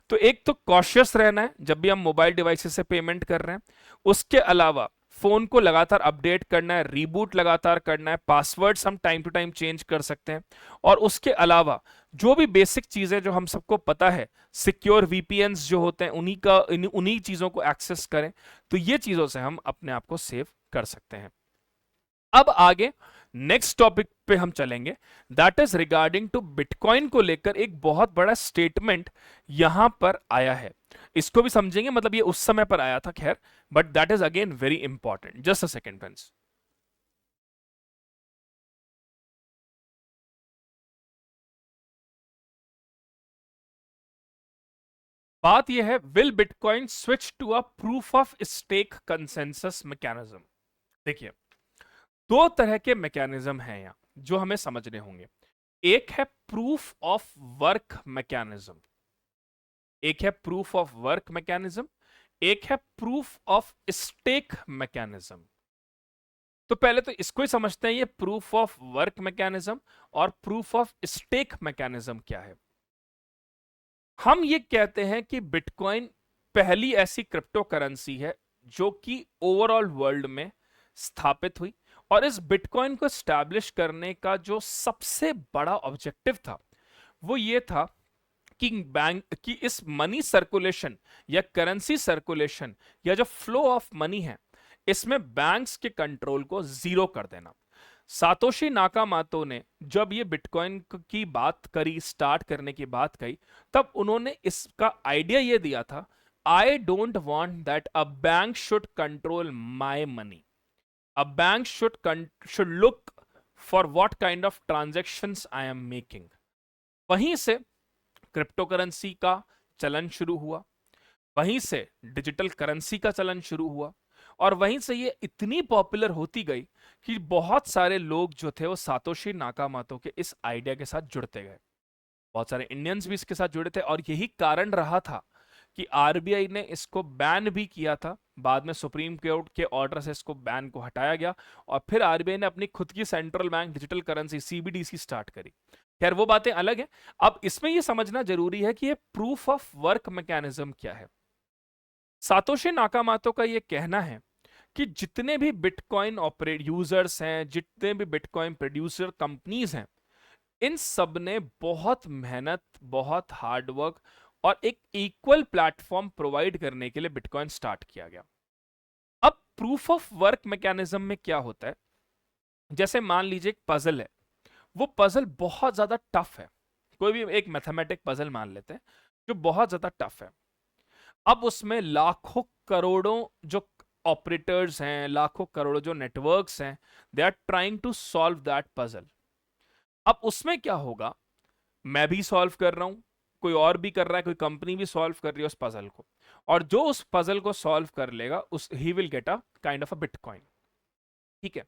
तो एक तो कॉशियस रहना है जब भी हम मोबाइल डिवाइसेस से पेमेंट कर रहे हैं। उसके अलावा फोन को लगातार अपडेट करना है, रीबूट लगातार करना है, पासवर्ड्स हम टाइम टू टाइम चेंज कर सकते हैं। और उसके अलावा जो भी बेसिक चीजें जो हम सबको पता है, सिक्योर वीपीएन्स जो होते हैं, उन्हीं चीजों को एक्सेस करें, तो ये चीजों से हम अपने आप को सेव कर सकते हैं। अब आगे नेक्स्ट टॉपिक पे हम चलेंगे, that is regarding to bitcoin को लेकर एक बहुत बड़ा स्टेटमेंट यहां पर आया है। इसको भी समझेंगे, मतलब ये उस समय पर आया था खैर, but that is again very important. Just a second friends. बात यह है, will bitcoin switch to a proof of stake consensus mechanism. देखिए, दो तरह के मैकेनिज्म हैं यहां जो हमें समझने होंगे। एक है प्रूफ ऑफ वर्क मैकेनिज्म, एक है प्रूफ ऑफ वर्क मैकेनिज्म, एक है प्रूफ ऑफ स्टेक मैकेनिज्म। तो पहले तो इसको ही समझते हैं, ये प्रूफ ऑफ वर्क मैकेनिज्म और प्रूफ ऑफ स्टेक मैकेनिज्म क्या है। हम ये कहते हैं कि बिटकॉइन पहली ऐसी क्रिप्टो करेंसी है जो कि ओवरऑल वर्ल्ड में स्थापित हुई, और इस बिटकॉइन को स्टैब्लिश करने का जो सबसे बड़ा ऑब्जेक्टिव था वो ये था कि बैंक की इस मनी सर्कुलेशन या करेंसी सर्कुलेशन या जो फ्लो ऑफ मनी है, इसमें बैंक्स के कंट्रोल को जीरो कर देना। सातोशी नाकामातो ने जब ये बिटकॉइन की बात करी, स्टार्ट करने की बात कही, तब उन्होंने इसका आइडिया ये दिया था, I don't want that a bank should control my money, a bank should look for what kind of transactions I am making. वहीं से क्रिप्टो करेंसी का चलन शुरू हुआ, वहीं से डिजिटल करेंसी का चलन शुरू हुआ, और वहीं से ये इतनी पॉपुलर होती गई कि बहुत सारे लोग जो थे वो सातोशी नाकामातो के इस आइडिया के साथ जुड़ते गए। बहुत सारे इंडियंस भी इसके साथ जुड़े थे, और यही कारण रहा था कि आरबीआई ने इसको बैन भी किया था। बाद में सुप्रीम कोर्ट के ऑर्डर से इसको बैन को हटाया गया, और फिर आरबीआई ने अपनी खुद की central bank digital currency CBDC start करी। खैर वो बातें अलग है। अब इसमें यह समझना जरूरी है कि ये प्रूफ ऑफ वर्क मैकेनिज्म क्या है। सातोशी नाकामातो का यह कहना है कि जितने भी बिटकॉइन ऑपरेट यूजर्स हैं, जितने भी बिटकॉइन प्रोड्यूसर कंपनीज हैं, इन सब ने बहुत मेहनत, बहुत हार्डवर्क और एक इक्वल प्लेटफॉर्म प्रोवाइड करने के लिए बिटकॉइन स्टार्ट किया गया। अब प्रूफ ऑफ वर्क मैकेनिज्म में क्या होता है, जैसे मान लीजिए एक पजल है, वो पजल बहुत ज्यादा टफ है। कोई भी एक मैथमेटिक पजल मान लेते हैं जो बहुत ज्यादा टफ है। अब उसमें लाखों करोड़ों जो ऑपरेटर्स हैं, लाखों करोड़ों जो नेटवर्क्स हैं, they are trying to solve that puzzle. अब उसमें क्या होगा, मैं भी सॉल्व कर रहा हूं, कोई और भी कर रहा है, कोई कंपनी भी सॉल्व कर रही है उस पजल को, और जो उस पजल को सॉल्व कर लेगा उस he will get a kind of a bitcoin. ठीक है।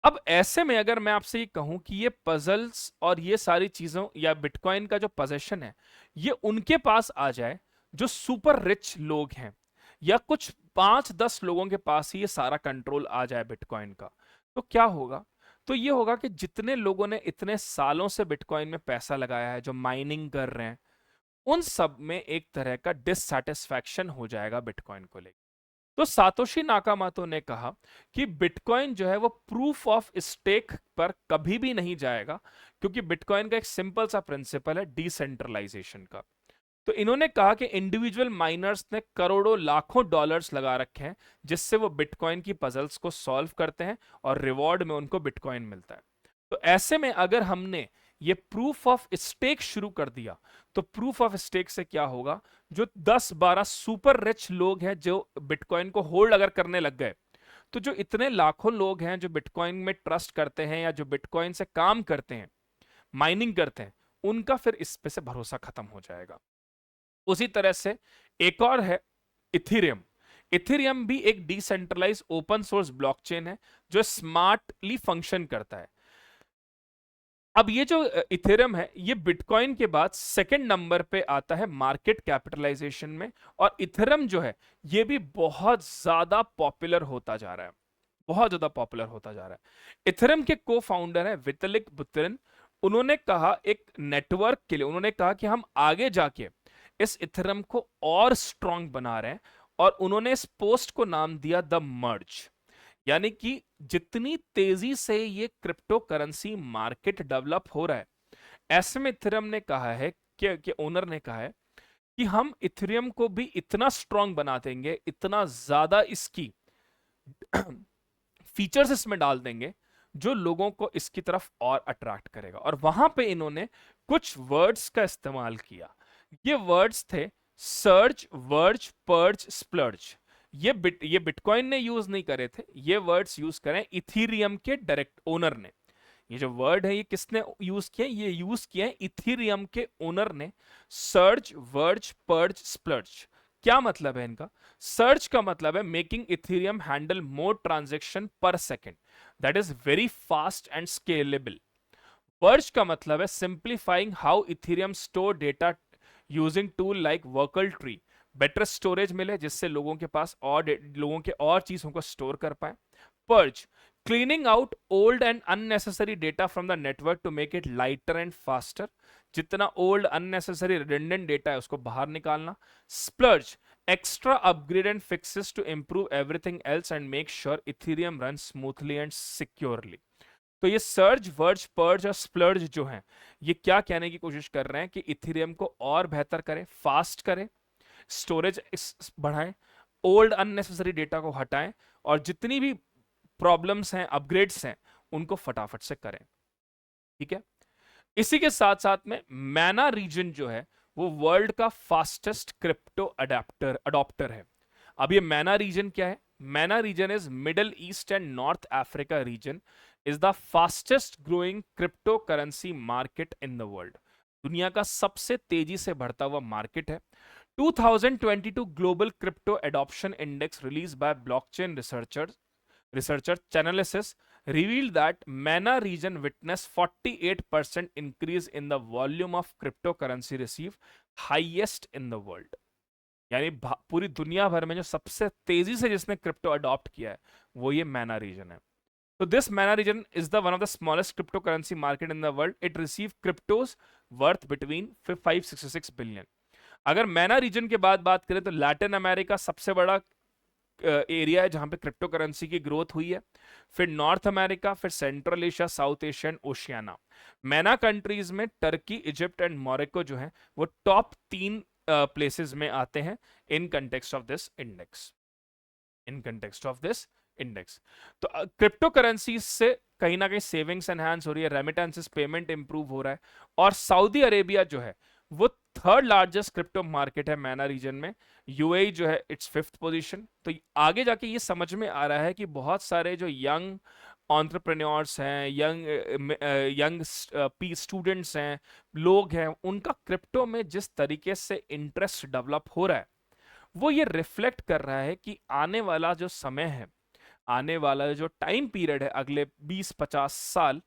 अब ऐसे में अगर मैं आपसे ये कहूं कि ये पजल्स और ये सारी चीजों या बिटकॉइन का जो पोजीशन है, ये उनके पास आ जाए जो सुपर रिच लोग हैं, या कुछ 5-10 लोगों के पास ही ये सारा कंट्रोल आ जाए बिटकॉइन का, तो क्या होगा? तो ये होगा कि जितने लोगों ने इतने सालों से बिटकॉइन में पैसा लगाया है, जो माइनिंग कर रहे हैं, उन सब में एक तरह का डिससैटिस्फैक्शन हो जाएगा बिटकॉइन को लेकर। तो सातोशी नाकामातो ने कहा कि बिटकॉइन जो है वो प्रूफ ऑफ स्टेक पर कभी भी नहीं जाएगा, क्योंकि बिटकॉइन का एक सिंपल सा प्रिंसिपल है डिसेंट्रलाइजेशन का। तो इन्होंने कहा कि इंडिविजुअल माइनर्स ने करोड़ों लाखों डॉलर्स लगा रखे हैं, जिससे वो बिटकॉइन की पजल्स को सॉल्व करते हैं और रिवॉर्ड में उनको बिटकॉइन मिलता है। तो ऐसे में अगर हमने ये प्रूफ ऑफ स्टेक शुरू कर दिया, तो प्रूफ ऑफ स्टेक से क्या होगा, जो 10-12 सुपर रिच लोग हैं जो बिटकॉइन को होल्ड अगर करने लग गए, तो जो इतने लाखों लोग हैं जो बिटकॉइन में ट्रस्ट करते हैं या जो बिटकॉइन से काम करते हैं, माइनिंग करते हैं, उनका फिर इस पे से भरोसा खत्म हो जाएगा। उसी तरह से एक और है इथेरियम। इथेरियम भी एक डिसेंट्रलाइज ओपन सोर्स ब्लॉकचेन है जो स्मार्टली फंक्शन करता है। अब ये जो इथेरियम है ये बिटकॉइन के बाद सेकंड नंबर पे आता है मार्केट कैपिटलाइजेशन में, और इथेरियम जो है ये भी बहुत ज्यादा पॉपुलर होता जा रहा है, बहुत ज्यादा पॉपुलर होता जा रहा है। इथेरियम के को फाउंडर है वितलिक बुतेरिन। उन्होंने कहा एक नेटवर्क के लिए, उन्होंने कहा कि हम आगे जाके इस इथेरियम को और स्ट्रांग बना रहे हैं, और उन्होंने इस पोस्ट को नाम दिया द मर्ज। यानी कि जितनी तेजी से ये क्रिप्टो करेंसी मार्केट डेवलप हो रहा है, ऐसे में इथेरियम ने कहा है कि ओनर ने कहा है कि हम इथेरियम को भी इतना स्ट्रांग बना देंगे, इतना ज्यादा इसकी फीचर्स इसमें डाल देंगे जो लोगों को इसकी तरफ और अट्रैक्ट करेगा। और वहां पे इन्होंने कुछ वर्ड्स का इस्तेमाल किया। ये वर्ड्स थे सर्ज, वर्ज, पर्ज, स्प्लर्ज। ये बिटकॉइन ने यूज नहीं करे थे, ये वर्ड्स यूज करें इथीरियम के डायरेक्ट ओनर ने। ये जो वर्ड है ये किसने यूज किया? ये यूज किया है इथीरियम के ओनर ने। Surge, verge, purge, splurge. क्या मतलब है इनका? सर्च का मतलब है making Ethereum handle more transaction per second, that is very fast and scalable. Purge का मतलब है simplifying how Ethereum store data using tool like Verkle tree, better storage मिले जिससे लोगों के पास और लोगों के और चीजों को स्टोर कर पाए। Purge cleaning out old and unnecessary data from the network to make it lighter and faster, जितना ओल्ड अननेसेसरी रिडंडेंट डेटा है उसको बाहर निकालना। Splurge extra upgrade and fixes to improve everything else and make sure Ethereum runs smoothly and securely। तो ये surge, verge, purge और splurge जो हैं ये क्या कहने की कोशिश कर रहे हैं कि इथेरियम को और बेहतर करें, फास्ट करें, स्टोरेज बढ़ाएं, ओल्ड अननेसेसरी डेटा को हटाएं, और जितनी भी प्रॉब्लम्स हैं, अपग्रेड्स हैं, उनको फटाफट से करें। ठीक है। इसी के साथ साथ में मैना रीजन जो है वो वर्ल्ड का फास्टेस्ट क्रिप्टो अडॉप्टर है। अब ये मैना रीजन क्या है? MENA region is Middle East and North Africa region, is the fastest growing crypto currency market in the world. दुनिया का सबसे तेजी से बढ़ता हुआ मार्केट है। 2022 global crypto adoption index release by blockchain researcher Chainalysis revealed that MENA region witnessed 48% increase in the volume of cryptocurrency received, highest in the world। यानी पूरी दुनिया भर में जो सबसे तेजी से जिसने क्रिप्टो अडॉप्ट किया है वो ये मैना रीजन है। तो this MENA region is the one of the smallest crypto currency market in the world. It receive cryptos worth between 566 billion. अगर मैना रीजन के बाद बात करें तो लैटिन अमेरिका सबसे बड़ा एरिया है जहां पे क्रिप्टो करेंसी की ग्रोथ हुई है, फिर नॉर्थ अमेरिका, फिर central Asia, south Asia and Oceania. मैना कंट्रीज में टर्की, इजिप्ट एंड मोरक्को जो है वो टॉप 3 प्लेसेस में आते हैं in context of this index, in context of this index. तो क्रिप्टो करेंसी से कहीं ना कहीं सेविंग्स एनहांस हो रही है, रेमिटेंसेस पेमेंट इंप्रूव हो रहा है, और सऊदी अरेबिया जो है वो थर्ड लार्जेस्ट क्रिप्टो मार्केट है मैना रीजन में। यूएई जो है इट्स 5th पोजीशन। तो आगे जाके ये समझ में आ रहा है कि बहुत सारे जो यंग एंटरप्रेन्योर्स हैं, यंग स्टूडेंट्स हैं, लोग हैं, उनका क्रिप्टो में जिस तरीके से इंटरेस्ट डेवलप हो रहा है वो ये रिफ्लेक्ट कर रहा है कि आने वाला जो समय है, आने वाला जो टाइम पीरियड है अगले 20-50 साल,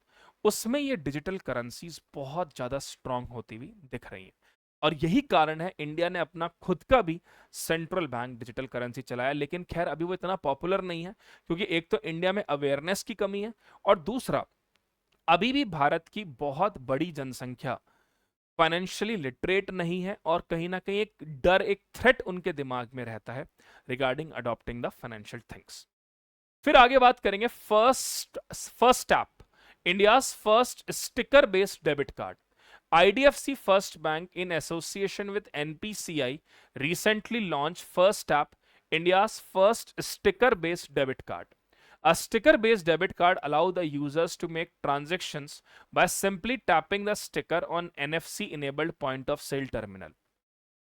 उसमें ये डिजिटल करेंसीज बहुत ज्यादा स्ट्रांग होती हुई दिख रही हैं। और यही कारण है इंडिया ने अपना खुद का भी सेंट्रल बैंक डिजिटल करेंसी चलाया, लेकिन खैर अभी वो इतना पॉपुलर नहीं है क्योंकि एक तो इंडिया में अवेयरनेस की कमी है, और दूसरा अभी भी भारत की बहुत बड़ी जनसंख्या फाइनेंशियली लिटरेट नहीं है, और कहीं ना कहीं एक डर, एक थ्रेट उनके दिमाग में रहता है regarding adopting the financial things. फिर आगे बात करेंगे first app, India's first sticker-based debit card. IDFC First Bank, in association with NPCI, recently launched First App, India's first sticker-based debit card. A sticker-based debit card allows the users to make transactions by simply tapping the sticker on NFC-enabled point-of-sale terminal.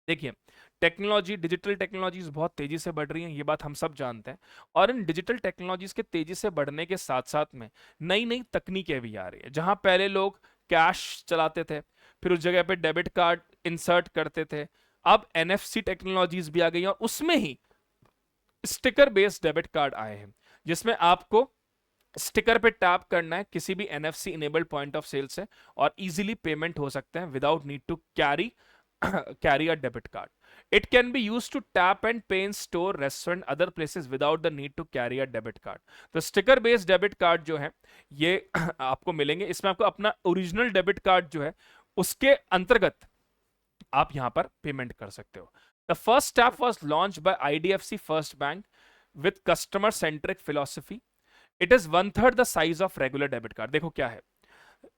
देखिए, technology, digital technologies बहुत तेजी से बढ़ रही हैं, ये बात हम सब जानते हैं, और इन डिजिटल टेक्नोलॉजीज के तेजी से बढ़ने के साथ साथ में नई नई तकनीकें भी आ रही है। जहां पहले लोग कैश चलाते थे, फिर उस जगह पे डेबिट कार्ड इंसर्ट करते थे, अब एनएफसी टेक्नोलॉजीज भी आ गई और उसमें ही स्टिकर बेस्ड डेबिट कार्ड आए हैं जिसमें आपको स्टिकर पे टैप करना है किसी भी NFC enabled point of sale से और इजीली पेमेंट हो सकते हैं without need to carry a debit card. It can be used to tap and pay in store, restaurant, other places without the need to carry a debit card. तो sticker based debit card जो है ये आपको मिलेंगे. इसमें आपको अपना original debit card जो है उसके अंतर्गत आप यहां पर पेमेंट कर सकते हो. The first step was launch by IDFC first bank with customer centric philosophy. It is 1/3 the size of regular debit card. देखो क्या है,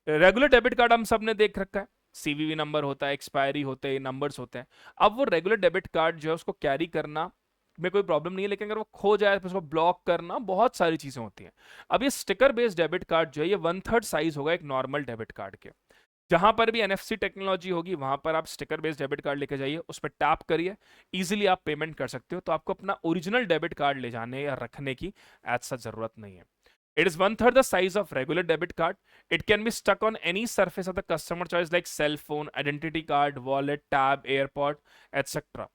रेगुलर डेबिट कार्ड हम सब ने देख रखा है, सीवीवी नंबर होता है, एक्सपायरी होते हैं, नंबर्स होते हैं. अब वो रेगुलर डेबिट कार्ड जो है उसको कैरी करना में कोई प्रॉब्लम नहीं है, लेकिन अगर वो खो जाए तो उसको ब्लॉक करना बहुत सारी चीजें होती हैं. अब ये स्टिकर बेस्ड डेबिट कार्ड जो है ये 1/3 साइज होगा एक नॉर्मल डेबिट कार्ड के. जहां पर भी एनएफसी टेक्नोलॉजी होगी वहां पर आप स्टिकर बेस्ड डेबिट कार्ड लेके जाइए, उस पर टैप करिए, इजीली आप पेमेंट कर सकते हो. तो आपको अपना ओरिजिनल डेबिट कार्ड ले जाने या रखने की एज सच जरूरत नहीं है. It is 1/3 the size of regular debit card. It can be stuck on any surface of the customer choice like cell phone, identity card, wallet, tab, AirPod, etc.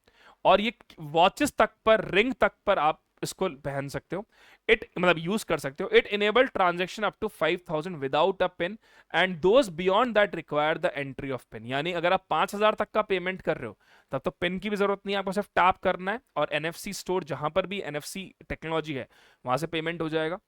और ये वॉचेस तक पर, ring तक पर आप इसको पहन सकते हो. इट मतलब यूज कर सकते हो. It enable transaction up to 5,000 without a pin and those beyond that require the entry of pin. यानी अगर आप 5,000 तक का पेमेंट कर रहे हो तब तो पिन की भी जरूरत नहीं है, आपको सिर्फ टैप करना है और एनएफसी स्टोर जहां पर भी एनएफसी टेक्नोलॉजी है वहां से पेमेंट हो जाएगा.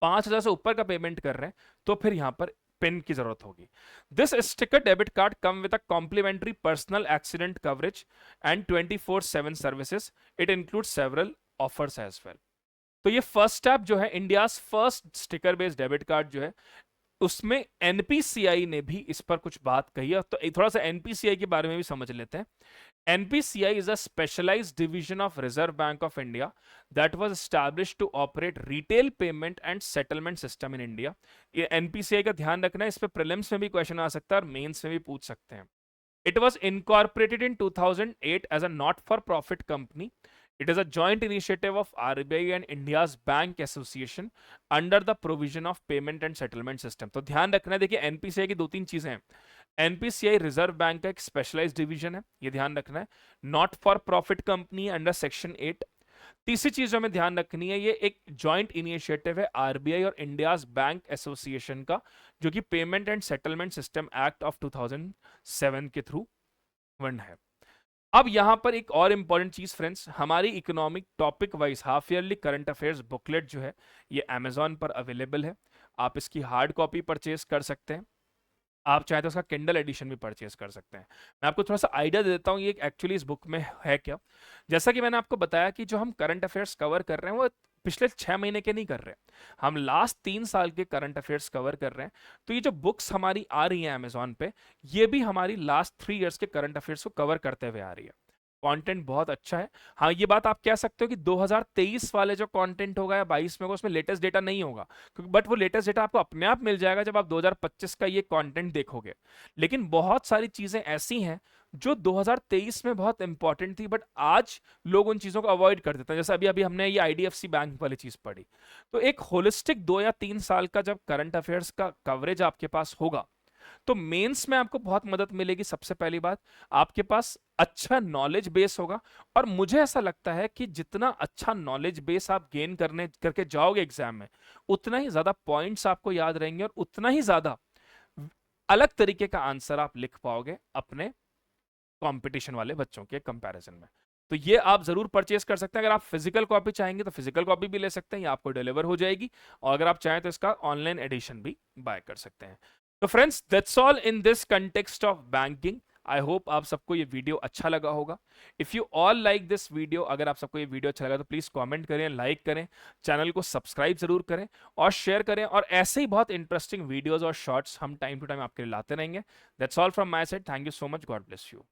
5,000 से ऊपर का पेमेंट कर रहे हैं तो फिर यहां पर पिन की जरूरत होगी. This sticker debit card come with a complimentary personal accident coverage and 24/7 services. It include several offers as well. तो ये फर्स्ट स्टेप जो है, India first sticker based debit card जो है, उसमें एनपीसीआई ने भी इस पर कुछ बात कही है. तो थोड़ा सा एनपीसीआई के बारे में भी समझ लेते हैं. NPCI is a specialized division of Reserve Bank of India that was established to operate retail payment and settlement system in India. ये NPCI का ध्यान रखना है, इस पे प्रीलिम्स में भी क्वेश्चन आ सकता है और मेंस में भी पूछ सकते हैं. It was incorporated in 2008 as a not-for-profit company. It is a joint initiative of RBI and India's Bank Association under the provision of payment and settlement system. तो ध्यान रखना है, देखिए एनपीसीआई की 2-3 चीजें हैं. एनपीसीआई रिजर्व बैंक का एक स्पेशलाइज्ड डिवीजन है, ये ध्यान रखना है. Not for profit company under section 8. तीसरी चीज हमें ध्यान रखनी है, ये एक जॉइंट इनिशिएटिव है आरबीआई और इंडियाज बैंक एसोसिएशन का, जो कि payment and settlement system act of 2007 के थ्रू वन है. अब यहां पर एक और इंपॉर्टेंट चीज फ्रेंड्स, हमारी economic topic wise half yearly current affairs booklet जो है ये अमेजॉन पर अवेलेबल है. आप इसकी हार्ड कॉपी परचेज कर सकते हैं, आप चाहे तो उसका किंडल एडिशन भी परचेज कर सकते हैं. मैं आपको थोड़ा सा आइडिया दे देता हूँ ये एक्चुअली इस बुक में है क्या. जैसा कि मैंने आपको बताया कि जो हम करंट अफेयर्स कवर कर रहे हैं वो पिछले 6 महीने के नहीं कर रहे हैं, हम लास्ट 3 साल के करंट अफेयर्स कवर कर रहे हैं. तो ये जो बुक्स हमारी आ रही हैं अमेजॉन पे, ये भी हमारी लास्ट 3 इयर्स के करंट अफेयर्स को कवर करते हुए आ रही है. कंटेंट बहुत अच्छा है. हाँ, ये बात आप कह सकते हो कि 2023 वाले जो कंटेंट होगा या 22 में होगा उसमें लेटेस्ट डेटा नहीं होगा, बट वो लेटेस्ट डेटा आपको अपने आप मिल जाएगा जब आप 2025 का ये कंटेंट देखोगे. लेकिन बहुत सारी चीजें ऐसी हैं जो 2023 में बहुत इंपॉर्टेंट थी, बट आज लोग उन चीजों को अवॉइड कर देते हैं. जैसे अभी अभी हमने ये आईडीएफसी बैंक वाली चीज पढ़ी. तो एक होलिस्टिक 2 या 3 साल का जब करंट अफेयर्स का कवरेज आपके पास होगा तो मेंस में आपको बहुत मदद मिलेगी. सबसे पहली बात, आपके पास अच्छा नॉलेज बेस होगा, और मुझे ऐसा लगता है कि जितना अच्छा नॉलेज बेस आप गेन करके जाओगे एग्जाम में, उतना ही ज्यादा पॉइंट्स आपको याद रहेंगे और उतना ही ज्यादा अलग तरीके का आंसर आप लिख पाओगे अपने कंपटीशन वाले बच्चों के कंपैरिजन में. तो ये आप जरूर परचेस कर सकते हैं. अगर आप फिजिकल कॉपी चाहेंगे तो फिजिकल कॉपी भी ले सकते हैं, ये आपको डिलीवर हो जाएगी. और अगर आप चाहें तो इसका ऑनलाइन एडिशन भी बाय कर सकते हैं. तो friends, that's all in this context of banking. I hope आप सबको ये वीडियो अच्छा लगा होगा. If you all like this video, अगर आप सबको ये वीडियो अच्छा लगा तो प्लीज कमेंट करें, लाइक करें, चैनल को सब्सक्राइब जरूर करें और शेयर करें. और ऐसे ही बहुत इंटरेस्टिंग वीडियोस और शॉर्ट्स हम टाइम टू टाइम आपके लिए लाते रहेंगे. That's all from my side. Thank you so much. God bless you.